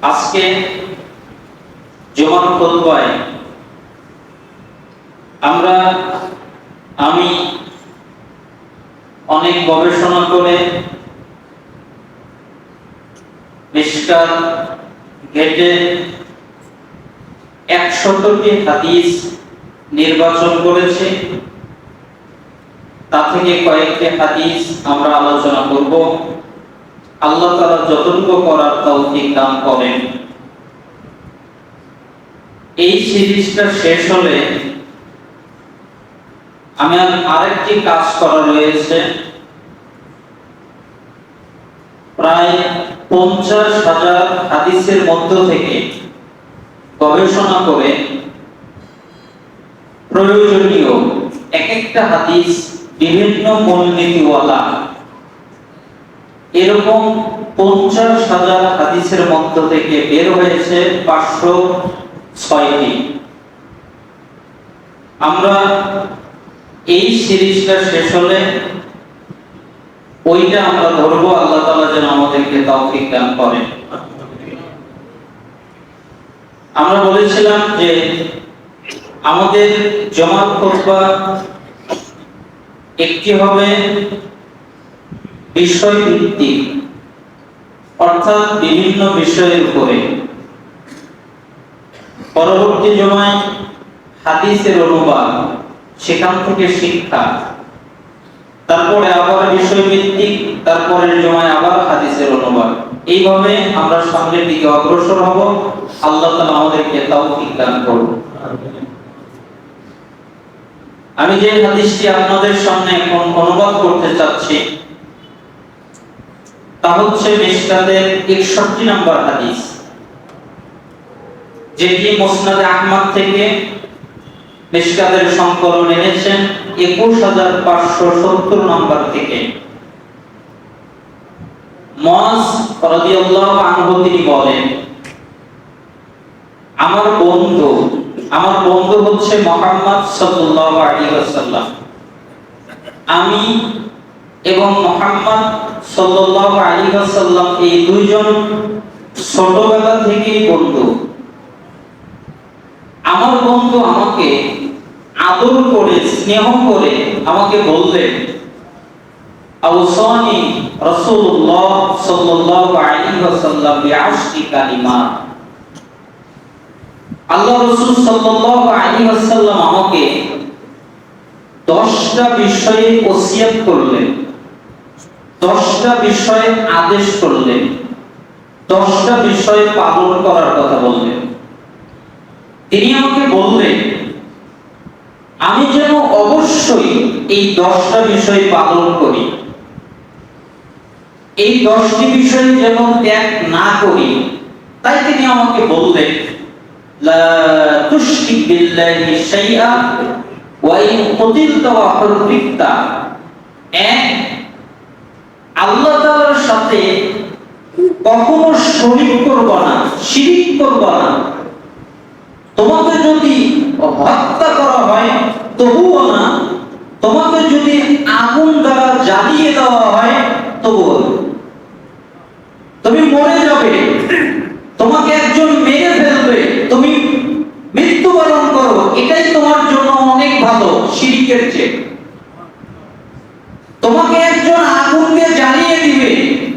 আজকে জুমার খুতবায় আমি অনেক গবেষণা করে মিশকাত ঘেটে 100টি হাদিস নির্বাচন করেছি। তা থেকে কয়েকটি হাদিস আমরা আলোচনা করব। আল্লাহ তাআলা যতটুকু করার তৌফিক দান করেন। এই সিরিজটা শেষ হলে আমি আরেকটি কাজ করা রয়েছে। প্রায় 50,000 হাদিসের মধ্য থেকে গবেষণা করে প্রয়োজনীয় এক একটা হাদিস বিভিন্ন মূলনীতিওয়ালা এরকম 50,000 হাদিসের মধ্য থেকে বের হয়েছে 506টি। আমরা এই সিরিজটা শেষ হলে ওইটা আমরা ধরবো। আল্লাহ তাআলা যেন আমাদেরকে তৌফিক দান করেন। আমরা বলেছিলাম যে আমাদের জুমার খুতবা একটি হবে বিষয় ভিত্তিক, অর্থাৎ বিভিন্ন বিষয়ের উপরে। পরবর্তী জুমায় হাদিসের অনুবাদ, সেখান থেকে শিক্ষা, তারপরে আবার বিষয় ভিত্তিক, তারপরের জুমায় আবার হাদিসের অনুবাদ। এইভাবে আমরা সামনের দিকে অগ্রসর হব। আল্লাহ তাআলা আমাদেরকে তৌফিক দান করুন। আমি যে হাদিসটি আপনাদের সামনে এখন অনুবাদ করতে চাচ্ছি তা হচ্ছে মিশকাতের 61 নম্বর হাদিস, যেটি মুসনাদে আহমদ থেকে মিশকাতের সংকলন এনেছেন 21570 নম্বর থেকে। মুআজ রাদিয়াল্লাহু আনহু তিনি বলেন, আমার বন্ধু হচ্ছে মুহাম্মদ সাল্লাল্লাহু আলাইহি ওয়াসাল্লাম। আমি এবং মুহাম্মদ সাল্লাল্লাহু আলাইহি ওয়াসাল্লাম এই দুইজন ছোটবেলা থেকেই বন্ধু। আমার বন্ধু আমাকে আদর করে, স্নেহ করে আমাকে বললেন, আওসানি রাসূলুল্লাহ সাল্লাল্লাহু আলাইহি ওয়াসাল্লাম বিআশরি কালিমাত। আল্লাহ রাসূল সাল্লাল্লাহু আলাইহি ওয়াসাল্লাম আমাকে 10টা বিষয়ে ওসিয়ত করলেন, 10টা বিষয়ে আদেশ করলেন, 10টা বিষয়ে পালন করার কথা বললেন। তিনি আমাকে বললেন আমি যেন অবশ্যই এই 10টা বিষয় পালন করি, এই 10টি বিষয় যেন ত্যাগ না করি। তাই তিনি আমাকে বললেন, লা তুশরিক বিল্লাহি শাইআ ওয়া ইন কুতিলতা ওয়া হুররিকতা। আল্লাহ তাআলার সাথে কখনো শরীক করবা না, শিরিক করবা না। তোমাকে যদি হত্যা করা হয় তবুও না, তোমাকে যদি আগুন দ্বারা জ্বালিয়ে দেওয়া হয় তবুও না। তুমি মরে যাবে, তোমাকে একজন মেরে ফেলবে, তুমি মৃত্যুবরণ করো, এটাই তোমার জন্য অনেক ভালো শিরকের চেয়ে। তোমাকে একজন আগুন দিয়ে জ্বালিয়ে দিবে,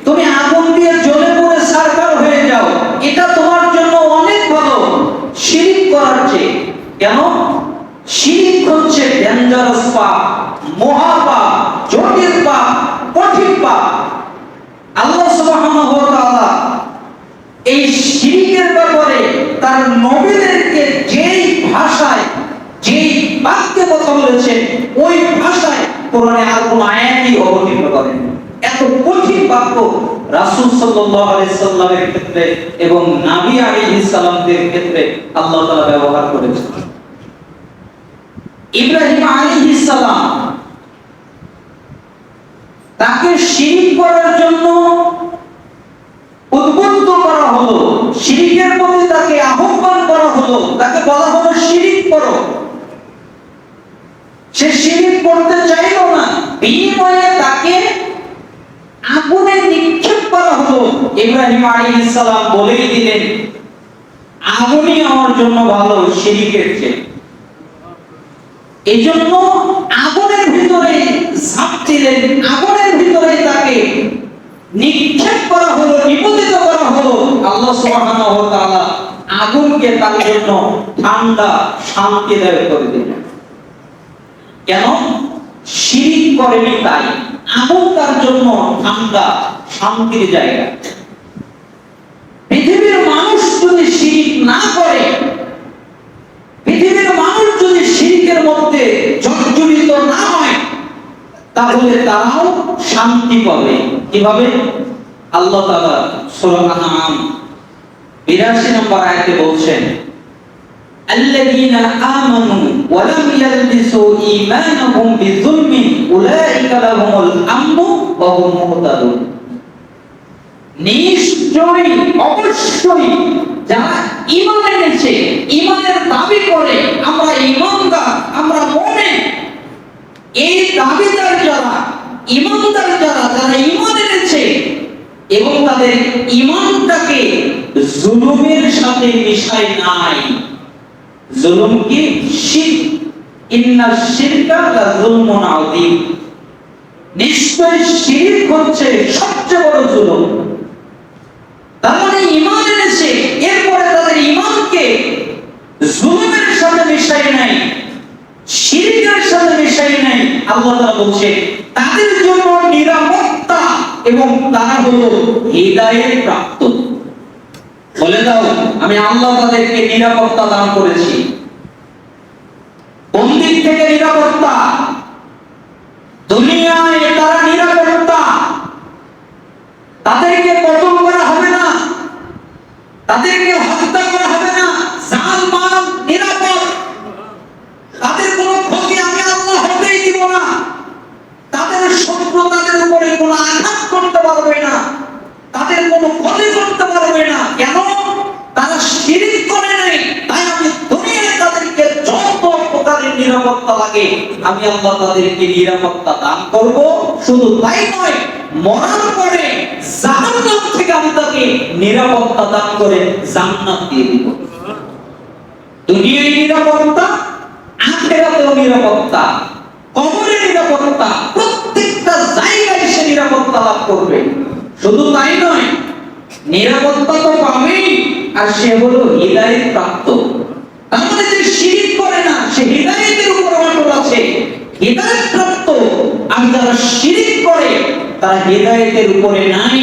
তুমি আগুন দিয়ে জ্বলে পুড়ে ছারখার হয়ে যাও, এটা তোমার জন্য অনেক ভালো শিরক করার চেয়ে। কেন? শিরক হচ্ছে ডেঞ্জারাস পাপ, মহা পাপ, জটিল পাপ, কঠিন পাপ। আল্লাহ সুবহানাহু ওয়া তাআলা এই শিরকের ব্যাপারে তার নবীদেরকে যেই ভাষায়, যেই বাক্যে কথা বলেছেন, ওই ভাষায় কোরআনে আর কোন আয়াতই অবতীর্ণ করেন। এত কঠিন বাক্য রাসূল সাল্লাল্লাহু আলাইহি সাল্লামের ক্ষেত্রে এবং নবী আলাইহিস সালামদের ক্ষেত্রে আল্লাহ তাআলা ব্যবহার করেছেন। ইব্রাহিম আলাইহিস সালাম, তাকে শিরক করার জন্য উদ্বুদ্ধ করা হলো, শিরকের প্রতি তাকে আহ্বান করা হলো, তাকে বলা হলো শিরক করো। সে শিরক করতে চাইল না, বিনিময়ে তাকে আগুনে নিক্ষেপ করা হলো, ইব্রাহিম আলাইহিস সালাম বলেই দিলেন আগুনই আমার জন্য ভালো শিরকের চেয়ে। এইজন্য আগুনের ভিতরে ঝাঁপ দিলেন, আগুনের ভিতরে তাকে নিক্ষেপ করা হলো, নিপতিত করা হলো। আল্লাহ সুবহানাহু ওয়া তাআলা আগুনকে তার জন্য ঠান্ডা শান্তিদায়ক করে দিলেন। কেন? শিরক করেনি তাই। আগুন তার জন্য ঠান্ডা শান্তির জায়গা। পৃথিবীর মানুষ যদি শিরক না করে, পৃথিবীর মানুষ যদি শিরকের মধ্যে জর্জরিত না হয়, তাহলে তারাও শান্তি পাবে। কিভাবে? আল্লাহ তাআলা সূরা আনআম 82 নম্বর আয়াতে বলছেন, আল্লাযীনা আমানু ওয়া লাম ইয়ালবিসু ঈমানাহুম বিযুলমিন উলাইকা লাহুমুল আমনু ওয়া হুম মুহতাদুন। নিশ্চয়ই, অবশ্যই যারা ঈমান এনেছে, ঈমানের দাবি করে আমরা ঈমানদার, আমরা মুমিন, এই দাবিদার যারা, ঈমানদার যারা, যারা ঈমান এনেছে এবং তাদের ঈমানটাকে জুলুমের সাথে মিশায় নাই। জুলুম কি? শিরক। ইন্নাশ শিরকা লাযুলমুন আযীম। নিশ্চয় শিরক হচ্ছে সবচেয়ে বড় জুলুম। তার মানে ঈমান এনেছে, এরপরে তাদের ঈমানকে জুলুমের সাথে মিশায় নাই, শিরকের সাথে মিশায় নাই। আল্লাহ তাআলা বলছে তাদের জন্য নিরাপত্তা এবং তারা হলো হিদায়াত প্রাপ্ত। বলে দাও, আমি আল্লাহ তাদেরকে নিরাপত্তা দান করেছি। কোন দিক থেকে নিরাপত্তা? দুনিয়ায় তারা নিরাপত্তা। তাদেরকে কতল করা হবে না, তাদেরকে হত্যা করা হবে না, জান মাল নিরাপদ। তাদের কোনো ক্ষতি আমি আল্লাহ হতেই দিব না। তাদের শত্রু তাদের উপরে কোনো আঘাত করতে পারবে না, তাদের কোনো ক্ষতি করতে পারবে না। কেন? তারা শিরক করে নাই। তাই আমি দুনিয়ায় তাদেরকে যত প্রকারের নিরাপত্তা লাগে আমি আল্লাহ তাদেরকে নিরাপত্তা দান করব। শুধু তাই নয়, মরার পরে জাহান্নাম থেকে আমি তাকে নিরাপত্তা দান করে জান্নাত দিয়ে দিব। দুনিয়ায় নিরাপত্তা, আখিরাতেও নিরাপত্তা, কবরে নিরাপত্তা, প্রত্যেকটা জায়গায় সে নিরাপত্তা লাভ করবে। শুধু তাই নয়, নিরাপত্তা তো পাবেই, আর সে হলো হিদায়াত প্রাপ্ত। তার মানে যে শিরক করে না সে হিদায়াতের উপর অটল আছে, হিদায়াত প্রাপ্ত। আর যারা শিরক করে তারা হিদায়াতের উপরে নাই,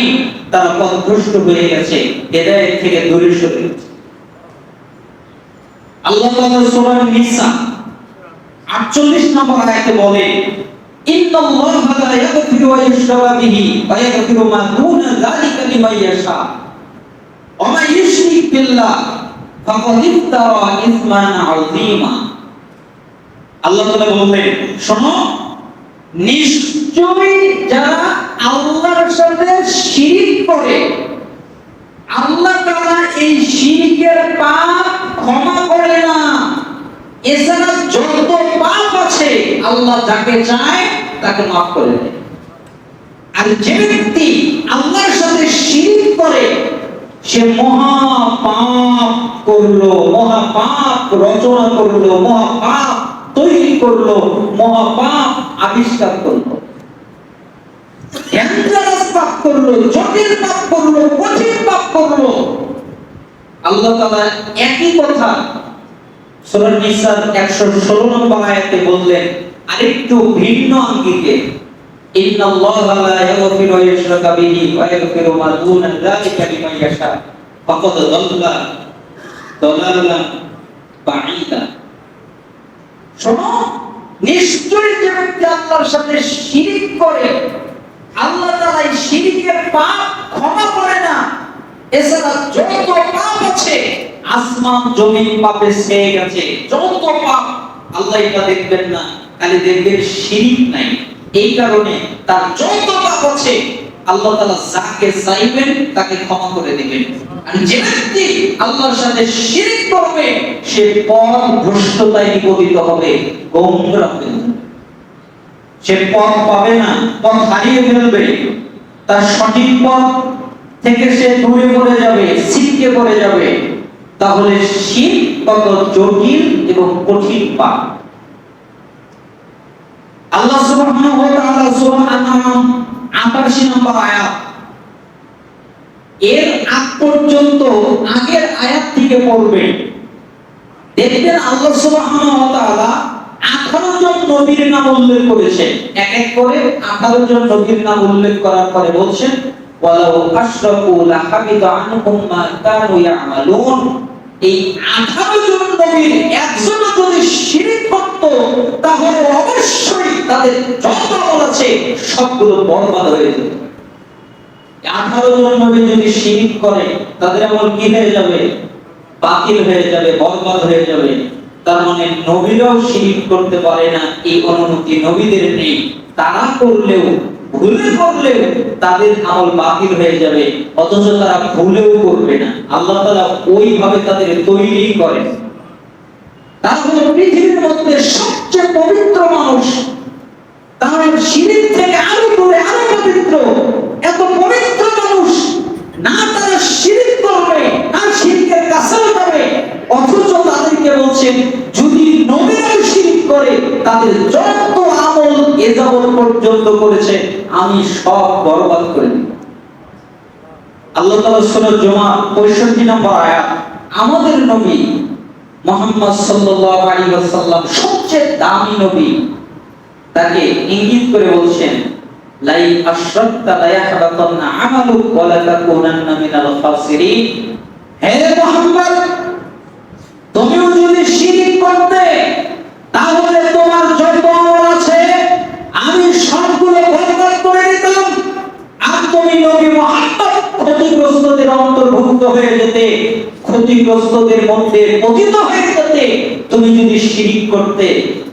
তারা পথভ্রষ্ট হয়ে গেছে, হিদায়াত থেকে দূরে সরে গেছে। আল্লাহ তাআলা সূরা নিসা 48 নম্বর আয়াতে বলেন, ইন্নাল্লাহা লা ইয়াগফিরু আন ইউশরাকা বিহি ওয়া ইয়াগফিরু মা দুনা যালিকা লিমান ইয়াশা ওয়া মান ইউশরিক বিল্লাহ ফাকাদ ইফতারা ইসমান আযীমা। আল্লাহ তাআলা বলেন, শোনো, নিশ্চয়ই যারা আল্লাহর সাথে শিরক করে আল্লাহ তাআলা এই শিরকের পাপ ক্ষমা করে না। এছাড়া যত পাপ আছে আল্লাহ যাকে চায় তাকে মাফ করে দেয়। আর যে ব্যক্তি আল্লাহর সাথে শিরক করে সে মহা পাপ করলো, মহা পাপ রচনা করলো, মহা পাপ তৈরি করলো, মহা পাপ আবিষ্কার করলো, ডেঞ্জারাস পাপ করলো, জটিল পাপ করলো, কঠিন পাপ করলো। আল্লাহ তাআলা একই কথা সূরা নিসার 116 নম্বর আয়াতে বললেন আরেকটু ভিন্ন আঙ্গিকে, ইন্নাল্লাহা লা ইয়াগফিরু আন ইউশরাকা বিহি ওয়া ইয়াগফিরু মা দুনা যালিকা লিমান ইয়াশা ফাকাদ দাল্লা দালালান বাঈদা। শোনো, নিশ্চয়ই যে ব্যক্তি আল্লাহর সাথে শিরক করে আল্লাহ তাআলা এই শিরকের পাপ ক্ষমা করে না। এছাড়া যত পাপ আছে আসমান জমিন পাপে ছেয়ে গেছে, যত পাপ আল্লাহ এটা দেখবেন না, খালি দেখবেন শিরক নাই। এই কারণে তার যত পাপ আছে আল্লাহ তাআলা যাকে চাইবেন তাকে ক্ষমা করে দিবেন। আর যে ব্যক্তি আল্লাহর সাথে শিরক করবে সে পথ ভ্রষ্টতায় নিপতিত হবে, গোমরাহ হবে, সে পথ পাবে না, পথ হারিয়ে ফেলবে। তার সঠিক পথ থেকে সে দূরে পড়ে যাবে, ছিটকে পড়ে যাবে, তাহলে শিরক কত জটিল এবং কঠিন পাপ। আল্লাহ সুবহানাহু ওয়া তাআলা সূরা আন-নাম 88 নম্বর আয়াত, এর আগ পর্যন্ত আগের আয়াত থেকে পড়বেন, দেখবেন আল্লাহ সুবহানাহু ওয়া তাআলা 18 জন নবীর নাম উল্লেখ করেছেন। এক এক করে 18 জন নবীর নাম উল্লেখ করার পরে বলছেন ওয়ালাউ আশরাকু লাহাবিতা আনহুম মা কানু ইয়ামালুন। এই 18 জন নবীর একজনও যদি শিরক করত তাহলে অবশ্যই তাদের যত আমল আছে সবগুলো বরবাদ হয়ে যেত। 18 জন নবী যদি শিরক করে তাদের আমল কি হয়ে যাবে? বাতিল হয়ে যাবে, বরবাদ হয়ে যাবে। তার মানে নবীরাও শিরক করতে পারে না, এই অনুমতি নবীদের নেই। তারা করলেও, ভুলে করলেও তাদের আমল বাতিল হয়ে যাবে, অথচ তারা ভুলেও করবে না। আল্লাহ তাআলা ওইভাবে তাদের তৈরি করেন। তারা হলো পৃথিবীর মধ্যে সবচেয়ে পবিত্র মানুষ। তারা শিরক থেকে আরো দূরে, আরো পবিত্র, এত পবিত্র মানুষ। না তারা শিরক করবে, না শিরকের কাছেও যাবে, অথচ তাদেরকে বলছেন যদি নবীরাও শিরক করে তাদের যত আমল এ যাবত পর্যন্ত করেছে আমি সব বরবাদ করে দিব। আল্লাহ তাআলা সূরা জুমা 65 নম্বর আয়াত, আমাদের নবী মুহাম্মদ সাল্লাল্লাহু আলাইহি ওয়াসাল্লাম সবচেয়ে দামি নবী, তাকে ইঙ্গিত করে বলছেন লাই আশরাকতা লা ইয়াহবাতান্না আমালুক ওয়া লা তাকুনান্না মিনাল খাসিরিন। হে মুহাম্মদ, তুমিও যদি শিরক করতে তাহলে তোমার যত আমল আছে আমি সবগুলো বরবাদ করে দিতাম, আর তুমি নবী মুহাম্মদ ক্ষতিগ্রস্তদের অন্তর্ভুক্ত হয়ে যেতে, ক্ষতিগ্রস্তদের মধ্যে পতিত হয়ে যেতে তুমি যদি শিরক করতে।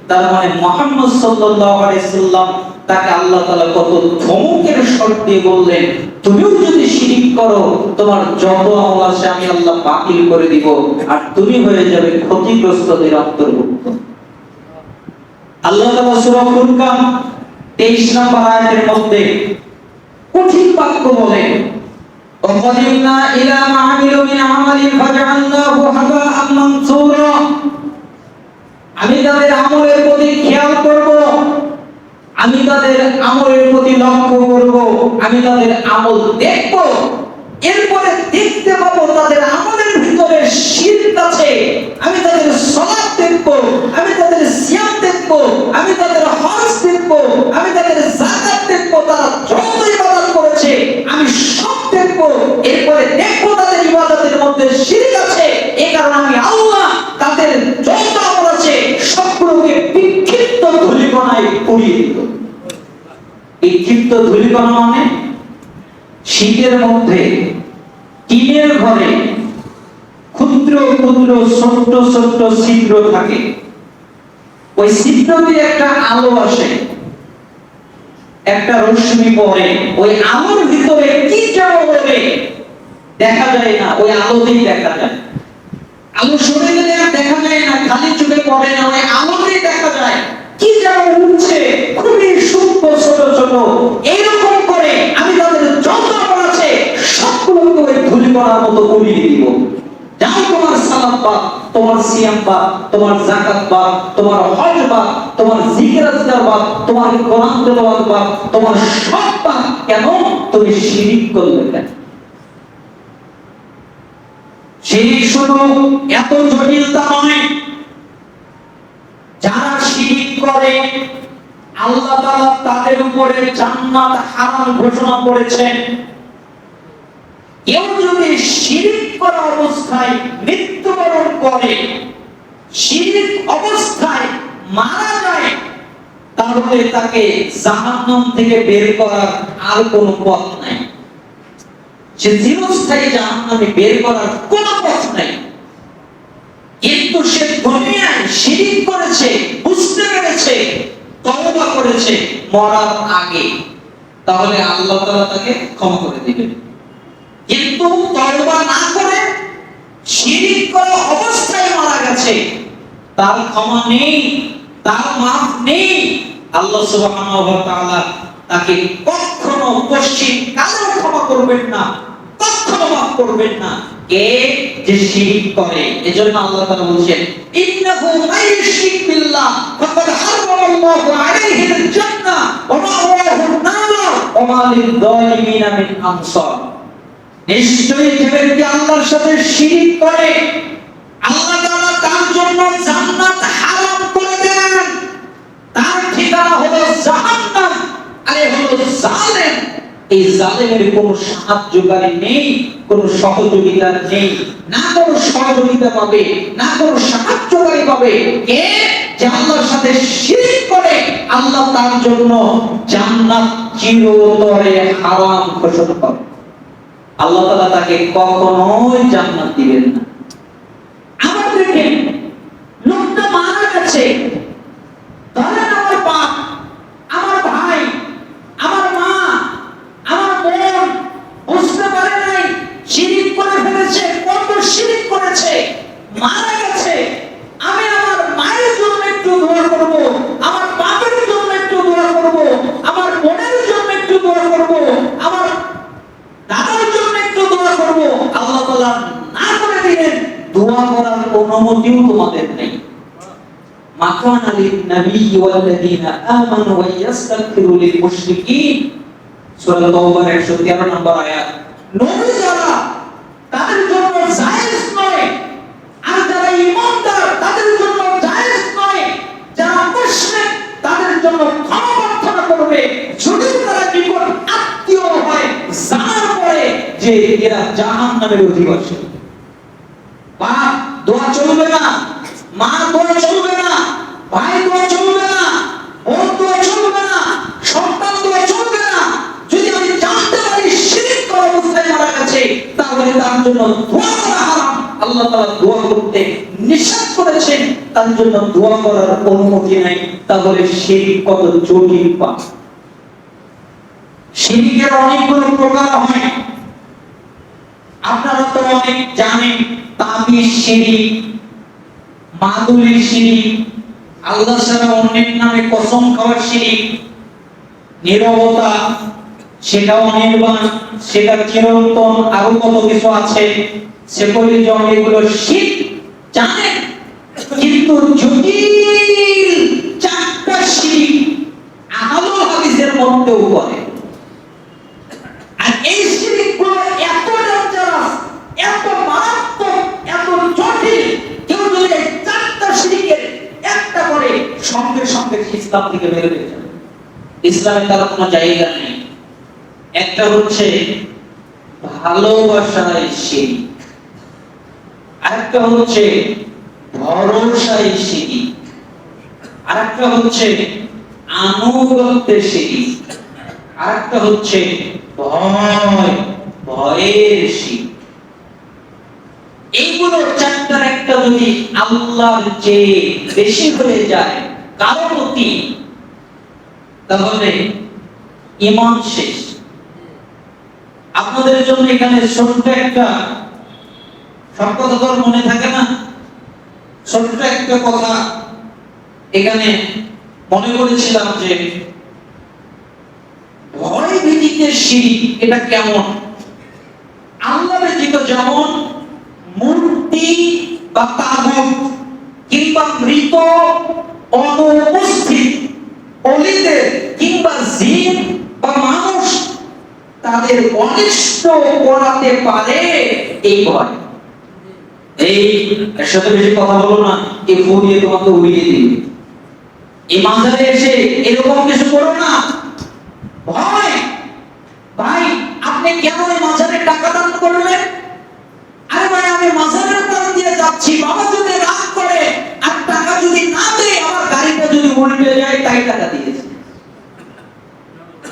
তার মানে মুহাম্মদ সাল্লাল্লাহু আলাইহি সাল্লাম তাকে আল্লাহ তাআলা কত ধমকের স্বর দিয়ে বললেন তুমিও যদি শিরক করো তোমার যত আমল আছে আমি আল্লাহ বাতিল করে দিব, আর তুমি হয়ে যাবে ক্ষতিগ্রস্তদের অন্তর্ভুক্ত। আল্লাহ তাআলা সূরা ফুরকান 23 নম্বর আয়াতের মধ্যে কঠিন বাক্য বলেন ওয়াকাদিমনা ইলা মা আমিলু মিন আমালিন ফাজআলনাহু হাবাআন মানসুরা। আমি তাদের আমলের প্রতি খেয়াল করব, আমি তাদের আমলের প্রতি লক্ষ্য করব, আমি তাদের আমল দেখব, এরপরে দেখতে পাবো তাদের আমলের ভিতরে শিরক আছে। আমি তাদের সালাত দেখব, আমি তাদের সিয়াম দেখব, আমি তাদের হজ দেখব, আমি তাদের যাকাত দেখব, তারা যত ইবাদত করেছে আমি সব দেখব, এরপরে দেখব তাদের ইবাদতের মধ্যে শিরক আছে। এই কারণে আমি আল্লাহ তাদের যত আমল আছে সবগুলোকে বিক্ষিপ্ত ধূলিকণায় পুড়িয়ে দিব। বিক্ষিপ্ত ধূলিকণা মানে শীতের মধ্যে টিনের ঘরে ক্ষুদ্র ক্ষুদ্র ছোট্ট ছোট্ট ছিদ্র থাকে, ওই ছিদ্র দিয়ে একটা আলো আসে, একটা রশ্মি পড়ে, ওই আলোর ভিতরে কি যাওয়া হবে দেখা যায় না, ওই আলো দিয়ে দেখা যায়। আলো সরে গেলে আর দেখা যায় না, খালি চোখে পড়ে না, ওই আলো দিয়ে দেখা যায় কি যেন উঠছে, খুবই সূক্ষ্ম ছোট ছোট। এইরকম করে আমি তাদের যত আমল আছে সবগুলোকে ওই ধূলিকণার মতো উড়িয়ে দিব। যাও তোমার সালাত বাদ, তোমার সিয়াম বাদ, তোমার যাকাত বাদ, তোমার হজ বাদ, তোমার জিকির আজকার বাদ, তোমার কোরআন তেলাওয়াত বাদ, তোমার সব বাদ। কেন? তুমি শিরক করলে। কেন শিরক শুধু এত জটিলতা নয়, যারা শিরক করে আল্লাহ তাআলা তাদের উপরে জান্নাত হারাম ঘোষণা করেছেন। কেউ যদি শিরক করা অবস্থায় মৃত্যুবরণ করে, শিরক অবস্থায় মারা যায়, তাহলে তাকে জাহান্নাম থেকে বের করার আর কোনো পথ নাই। সে চিরস্থায়ী জাহান্নামে বের করার কোনো পথ নাই। কিন্তু সে দুনিয়ায় শিরক করেছে, বুঝতে পেরেছে, তওবা করেছে মরার আগে, তাহলে আল্লাহ তাআলা তাকে ক্ষমা করে দিবেন। কিন্তু তওবা না করে শিরক করা অবস্থায় মারা গেছে, তার ক্ষমা নেই, তার মাফ নেই। আল্লাহ সুবহানাহু ওয়া তাআলা তাকে কখনো পশ্চিম কালেও ক্ষমা করবেন না, মাফ করবেন না কে যে শিরক করে। এজন্য আল্লাহ তাআলা বলেন ইন্নাহু মাইয়ুশরিক বিল্লাহ ফাকাদ হারামাল্লাহু আলাইহিল জান্নাহ ওয়া মাওয়াহুন নার ওয়া মা লিয-যালিমিনা মিন আনসার। নিশ্চয়ই যে ব্যক্তি আল্লাহর সাথে শিরক করে আল্লাহ তাআলা তার জন্য জান্নাত হারাম করে দেন, তার ঠিকানা হলো জাহান্নাম। আরে হলো জালেম। এই জালেমের কোনো সাহায্যকারী নেই, কোনো সহযোগিতা নেই, না কোনো সহযোগিতা পাবে, না কোনো সাহায্যকারী পাবে কে যে আল্লাহর সাথে শিরক করে আল্লাহ তার জন্য জান্নাত চিরতরে হারাম ঘোষণা করে। আল্লাহ তাআলা তাকে কখনোই জান্নাত দিবেন না। আবার দেখেন লোকটা মারা গেছে, ধরেন আমার বাপ, আমার ভাই, আমার মা, আমার বোন বুঝতে পারে নাই, শিরক করে ফেলেছে, কত শিরক করেছে, মারা গেছে। আমি আমার মায়ের জন্য একটু দোয়া করব, আমার বাপের জন্য একটু দোয়া করব, আমার বোনের জন্য একটু দোয়া করব, আমার দাদার জন্য একটু দোয়া করব। আল্লাহ তাআলা না করে দিলেন, দোয়া করার অনুমতিও তোমাদের নেই। মাকানা লিন-নবী ওয়াল্লাযীনা আমানু ওয়া ইস্তাগফিরু লিল-মুশরিকিন, সূরা তাওবার 113 নম্বর আয়াত। নবী যারা তাদের জন্য জায়েজ নয়, আর যারা ঈমানদার তাদের জন্য জায়েজ নয়, যারা মুশরিক তাদের জন্য ক্ষমা প্রার্থনা করবে যদি তারা নিকট আত্মীয় হয়, জানার পরে যে এরা জাহান্নামের অধিবাসী। বাপ দোয়া চলবে না, মা দোয়া চলবে না, ভাই দোয়া চলবে না, বোন দোয়া চলবে না, সন্তান দোয়া চলবে না। যদি আমি জানতে পারি শিরক করা অবস্থায় মারা গেছে, তাহলে তার জন্য দোয়া করা হারাম। আল্লাহ তাআলা দোয়া করতে নিষেধ করেছেন, তার জন্য দোয়া করার অনুমতি নাই। তাহলে শিরক কত জটিল পাপ। শিরকের অনেকগুলো প্রকার হয়, আপনারা তো অনেক জানেন। তাবিজ শিরক, মাদুলি শিরক, আল্লাহ ছাড়া অন্যের নামে কসম খাওয়ার শিরক, নীরবতা সেটাও নির্বাণ, সেটা চিরন্তন, আরো কত কিছু আছে। সেগুলি এগুলো শিরক জানেন, কিন্তু জটিল চারটা শিরক আহলুল হাদিসের মধ্যেও করে। আর এই শিরকগুলো এত ডেঞ্জারাস, এত মারাত্মক, এত জটিল, কেউ যদি চারটা শিরকের একটা করে সঙ্গে সঙ্গে ইসলাম থেকে বের হয়ে যাবে। ইসলামে তার কোনো জায়গা নেই। একটা হচ্ছে ভালোবাসায় শিরক, আরেকটা হচ্ছে ভরসায় শিরক, আরেকটা হচ্ছে আনুগত্যে শিরক, আরেকটা হচ্ছে ভয়ের শিরক। এইগুলো চারটার একটা যদি আল্লাহর চেয়ে বেশি হয়ে যায় কারো প্রতি, তাহলে ঈমান শেষ। আপনাদের জন্য এখানে ছোট্ট একটা, সব কথা তো মনে থাকে না, ছোট্ট একটা কথা এখানে মনে করেছিলাম যে ভয় ভীতিতে শিরক এটা কেমন। আল্লাহ ব্যতীত যেমন মূর্তি বা তাগুত কিংবা মৃত অনুপস্থিত অলিদের কিংবা জিন বা মানুষ তাদের অনিষ্ট করাতে পারে, এই ভয়। এই এর সাথে বেশি কথা বলো না, এই ফু দিয়ে তোমাকে উড়িয়ে দিবে। এই মাঝারে এসে এরকম কিছু করো না। ভয়, ভাই আপনি কেন এই মাঝারে টাকা দান করলেন? আরে ভাই আমি মাঝারের পাশ দিয়ে যাচ্ছি, বাবা যদি রাগ করে আর টাকা যদি না দেয়, আমার গাড়িটা যদি উল্টে যায়, তাই টাকা দিয়েছে।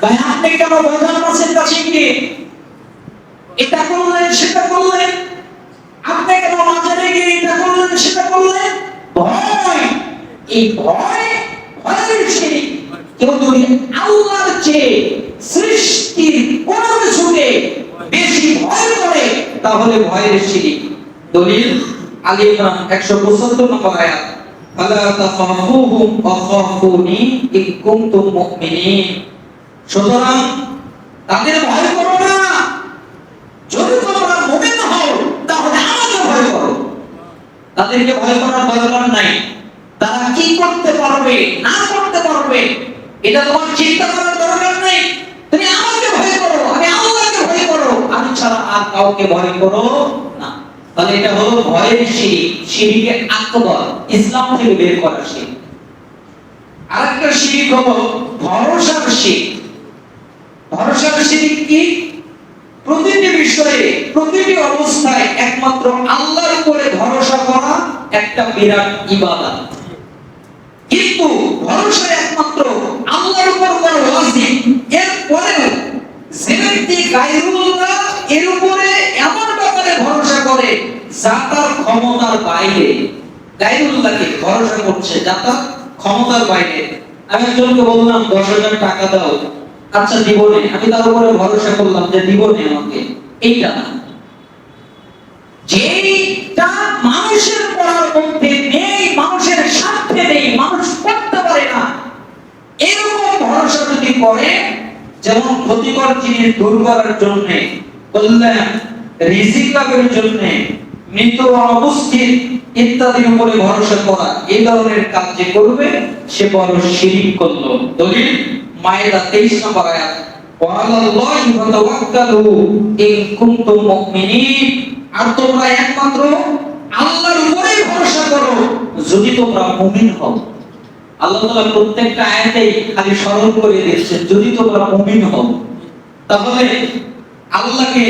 ভাই আপনি কেন বাজার মাছের কাছে গিয়ে এটা করলেন সেটা করলেন? আপনি কেন মাঝারে গিয়ে এটা করলেন সেটা করলেন? ভয়, এই ভয়, ভয়ের শিরক। কেউ যদি আল্লাহর চেয়ে সৃষ্টির কোনো কিছুকে বেশি ভয় করে, তাহলে ভয়ের শিরক। দলিল আলী ইমরান 175 নম্বর আয়াত, ফালা তাখাফুহুম ওয়া খাফুনি ইন কুনতুম মুমিনিন। সুতরাং তাদের ভয় করো না যদি তোমরা তাদেরকে ভয় করার দরকার নাই। তারা কি করতে পারবে না করতে পারবে এটা তোমার চিন্তা করার দরকার নেই। তুমি আমাকে ভয় করো, আমি আল্লাহকে ভয় করো, আমি ছাড়া আর কাউকে ভয় করো না। তাহলে এটা হলো ভয়ের শিরিক, শিরিকে আকবার, ইসলাম থেকে বের করা শিরিক। আরেকটা শিরিক হলো ভরসার শিরিক। ভরসার শিরিক কি? প্রতিটি বিষয়ে প্রতিটি অবস্থায় একমাত্র আল্লাহর উপরে ভরসা করা একটা বিরাট ইবাদত। কিন্তু ভরসা একমাত্র আল্লাহর উপর করা ওয়াজিব। এরপরেও যে ব্যক্তি গায়রুল্লাহ এর উপরে এমন ব্যাপারে ভরসা করে যা তার ক্ষমতার বাইরে, গায়রুল্লাহকে ভরসা করছে যা তার ক্ষমতার বাইরে। আমি একজনকে বললাম 10,000 টাকা দাও, আচ্ছা দিব না, আমি তার উপরে ভরসা করলাম যে দিব না আমাকে, এইটা না। যেটা মানুষের পড়ার মধ্যে নেই, মানুষের সাথে নেই, মানুষ করতে পারে না, এরকম ভরসা যদি করে, যেমন ক্ষতিকর জিনিস দূর করার জন্য, কল্যাণ রিজিক লাভের জন্য, মৃত অবস্থিত ইত্যাদির উপরে ভরসা করা, এই ধরনের কাজ যে করবে সে বড় শিরিক করলো। দলিল মায়েদা 23 নম্বর আয়াত, ওয়ালাল্লাহি ফাতাওয়াক্কালু ইন কুনতুম মুমিনিন। আর তোমরা একমাত্র আল্লাহর উপরেই ভরসা করো যদি তোমরা মুমিন হও। আল্লাহ তাআলা প্রত্যেকটা আয়াতেই খালি স্মরণ করে দিয়েছেন যদি তোমরা মুমিন হও। তাহলে আল্লাহকে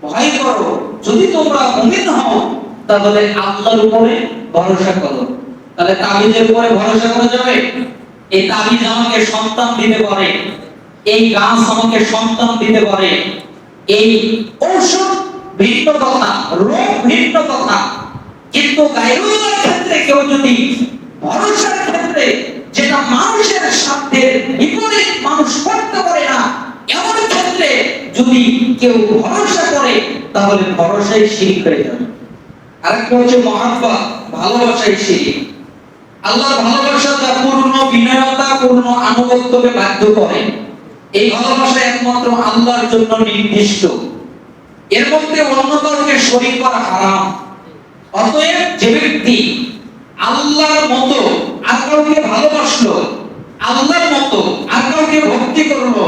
ভয় করো যদি তোমরা মুমিন হও, তাহলে আল্লাহর উপরে ভরসা করো। তাহলে তাবিজের উপরে ভরসা করা যাবে? এই তাবিজ আমাকে সন্তান দিতে পারে, এই গাছ আমাকে সন্তান দিতে পারে, এই ঔষধ ভিন্ন কথা, রোগ ভিন্ন কথা। কিন্তু গায়রুল্লাহর ক্ষেত্রে কেউ যদি ভরসার ক্ষেত্রে যেটা মানুষের সাধ্যের বিপরীত, মানুষ করতে পারে না, এমন ক্ষেত্রে যদি কেউ ভরসা করে তাহলে ভরসাই শিরক হয়ে যাবে। আরেকটা হচ্ছে মহাব্বা, ভালোবাসাই শিরক। আল্লাহর ভালোবাসা যা পূর্ণ বিনয়তা, পূর্ণ আনুগত্যকে বাধ্য করে। এই ভালোবাসা একমাত্র আল্লাহর জন্য নির্দিষ্ট, এর মধ্যে অন্য কাউকে শরীক করা হারাম। অতএব যে ব্যক্তি আল্লাহর মতো আর কাউকে ভালোবাসলো, আল্লাহর মতো আর কাউকে ভক্তি করলো,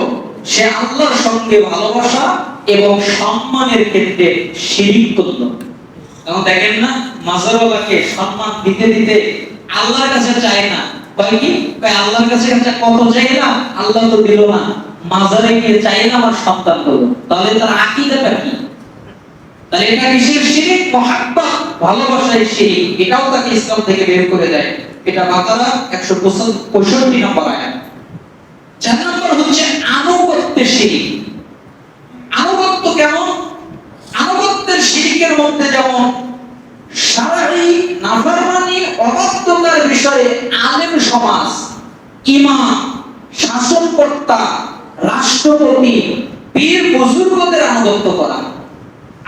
সে আল্লাহর সঙ্গে ভালোবাসা এবং সম্মানের ক্ষেত্রে শিরক করলো। এখন দেখেন না, মাজারওয়ালাকে সম্মান দিতে দিতে আল্লাহর কাছে চায় না, কয় কি, কয় আল্লাহর কাছে কত চাইলাম, আল্লাহ তো দিল না, মাজারে গিয়ে চাই না আমার সন্তান হলো। তাহলে তার আকীদাটা কি? তাহলে এটা কিসের শিরক? মুহাব্বত, ভালোবাসার শিরক। এটাও তাকে ইসলাম থেকে বের করে দেয়। এটা বাকারা 165 নম্বর আয়াত। 4 নম্বর হচ্ছে আনুগত্যের শিরক। আনুগত্য কেমন? আনুগত্যের শিরকের মধ্যে যেমন শারঈ নাফরমানি, অবাধ্যতার বিষয়ে আলেম সমাজ, ইমাম, শাসনকর্তা, রাষ্ট্রপতি, পীর বুজুর্গদের আনুগত্য করা,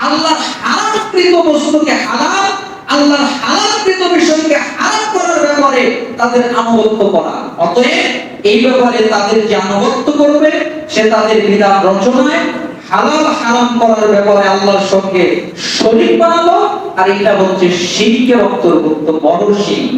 আল্লাহর হারামকৃত বস্তুকে হালাল, আল্লাহর হালালকৃত বিষয়কে হারাম করার ব্যাপারে তাদের আনুগত্য করা। অতএব এই ব্যাপারে তাদের যে আনুগত্য করবে সে তাদের বিধান রচনায় হালাল হারাম করার ব্যাপারে আল্লাহর সঙ্গে শরীক বানালো, আর এটা হচ্ছে শিরকের অন্তর্ভুক্ত বড় শিরক।